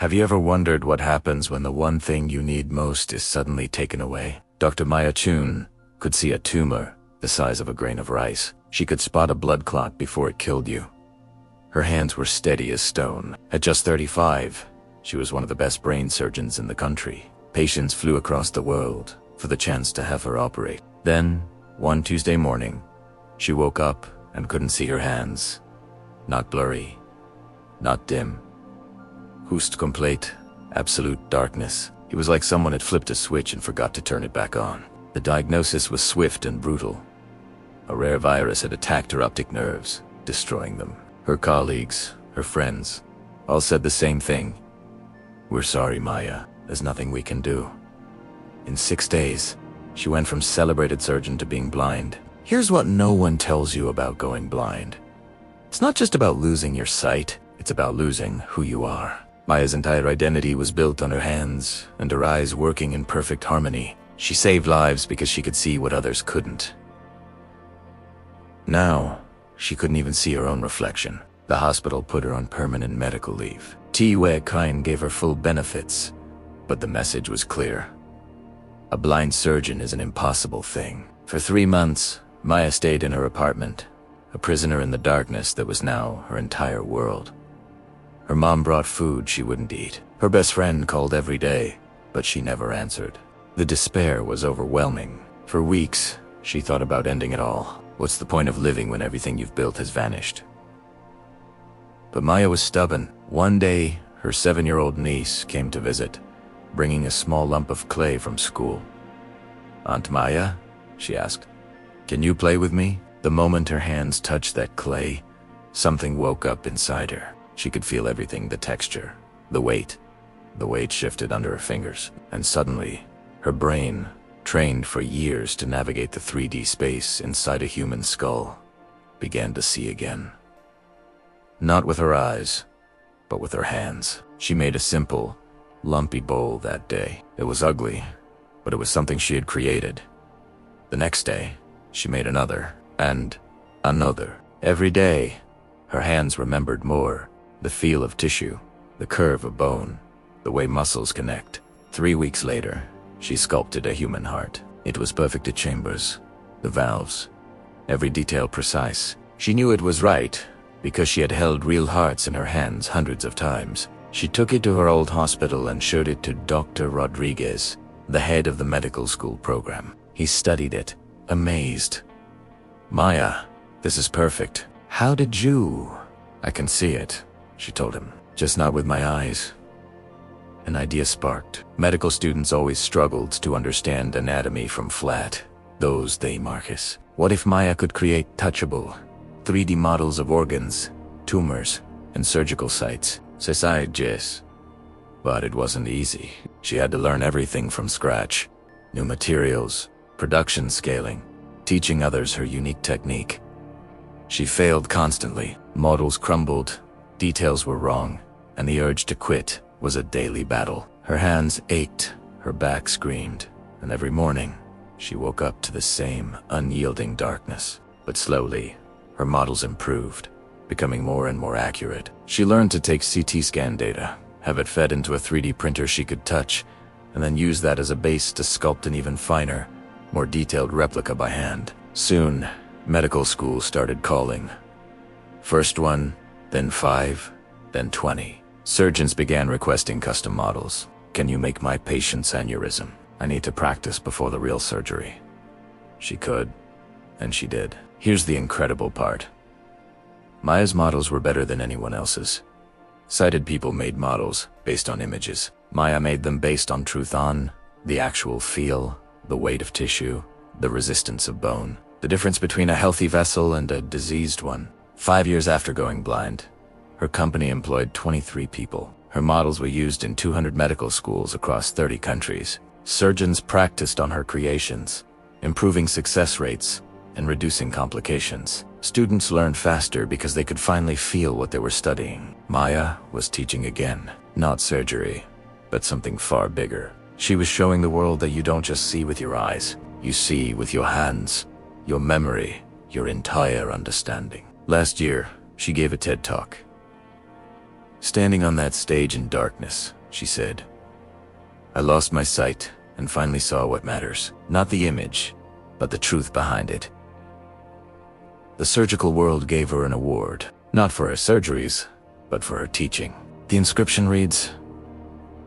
Have you ever wondered what happens when the one thing you need most is suddenly taken away? Dr. Maya Chen could see a tumor the size of a grain of rice. She could spot a blood clot before it killed you. Her hands were steady as stone. At just 35, she was one of the best brain surgeons in the country. Patients flew across the world for the chance to have her operate. Then, one Tuesday morning, she woke up and couldn't see her hands. Not blurry, not dim. Just complete, absolute darkness. It was like someone had flipped a switch and forgot to turn it back on. The diagnosis was swift and brutal. A rare virus had attacked her optic nerves, destroying them. Her colleagues, her friends, all said the same thing. "We're sorry, Maya. There's nothing we can do." In 6 days, she went from celebrated surgeon to being blind. Here's what no one tells you about going blind. It's not just about losing your sight, it's about losing who you are. Maya's entire identity was built on her hands and her eyes working in perfect harmony. She saved lives because she could see what others couldn't. Now, she couldn't even see her own reflection. The hospital put her on permanent medical leave. T.W. Kine gave her full benefits, but the message was clear. A blind surgeon is an impossible thing. For 3 months, Maya stayed in her apartment, a prisoner in the darkness that was now her entire world. Her mom brought food she wouldn't eat. Her best friend called every day, but she never answered. The despair was overwhelming. For weeks, she thought about ending it all. What's the point of living when everything you've built has vanished? But Maya was stubborn. One day, her 7-year-old niece came to visit, bringing a small lump of clay from school. "Aunt Maya," she asked, "can you play with me?" The moment her hands touched that clay, something woke up inside her. She could feel everything, the texture, the weight. The weight shifted under her fingers, and suddenly, her brain, trained for years to navigate the 3D space inside a human skull, began to see again. Not with her eyes, but with her hands. She made a simple, lumpy bowl that day. It was ugly, but it was something she had created. The next day, she made another, and another. Every day, her hands remembered more. The feel of tissue, the curve of bone, the way muscles connect. 3 weeks later, she sculpted a human heart. It was perfect to chambers, the valves, every detail precise. She knew it was right because she had held real hearts in her hands hundreds of times. She took it to her old hospital and showed it to Dr. Rodriguez, the head of the medical school program. He studied it, amazed. "Maya, this is perfect. How did you?" "I can see it," she told him, "just not with my eyes." An idea sparked. Medical students always struggled to understand anatomy from flat, those they Marcus. What if Maya could create touchable, 3D models of organs, tumors, and surgical sites? Yes. But it wasn't easy. She had to learn everything from scratch. New materials, production scaling, teaching others her unique technique. She failed constantly. Models crumbled, details were wrong, and the urge to quit was a daily battle. Her hands ached, her back screamed, and every morning, she woke up to the same unyielding darkness. But slowly, her models improved, becoming more and more accurate. She learned to take CT scan data, have it fed into a 3D printer she could touch, and then use that as a base to sculpt an even finer, more detailed replica by hand. Soon, medical schools started calling. First one, then 5, then 20. Surgeons began requesting custom models. "Can you make my patient's aneurysm? I need to practice before the real surgery." She could, and she did. Here's the incredible part. Maya's models were better than anyone else's. Sighted people made models based on images. Maya made them based on truth, on the actual feel, the weight of tissue, the resistance of bone, the difference between a healthy vessel and a diseased one. 5 years after going blind, her company employed 23 people. Her models were used in 200 medical schools across 30 countries. Surgeons practiced on her creations, improving success rates and reducing complications. Students learned faster because they could finally feel what they were studying. Maya was teaching again, not surgery, but something far bigger. She was showing the world that you don't just see with your eyes, you see with your hands, your memory, your entire understanding. Last year, she gave a TED Talk. Standing on that stage in darkness, she said, I lost my sight and finally saw what matters. Not the image, but the truth behind it. The surgical world gave her an award, not for her surgeries, but for her teaching. The inscription reads,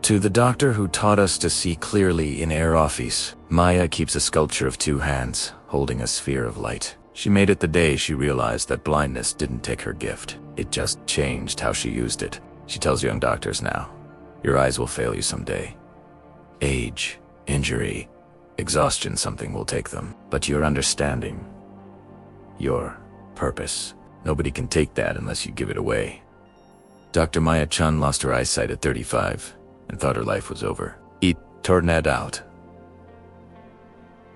To the doctor who taught us to see clearly in air office, Maya keeps a sculpture of 2 hands, holding a sphere of light. She made it the day she realized that blindness didn't take her gift. It just changed how she used it. She tells young doctors now, your eyes will fail you someday. Age, injury, exhaustion, something will take them. But your understanding, your purpose, nobody can take that unless you give it away. Dr. Maya Chen lost her eyesight at 35 and thought her life was over. It turned out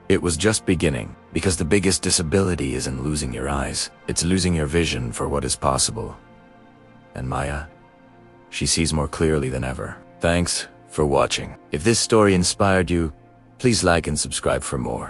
it was just beginning, because the biggest disability isn't losing your eyes, it's losing your vision for what is possible. And Maya, she sees more clearly than ever. Thanks for watching. If this story inspired you, please like and subscribe for more.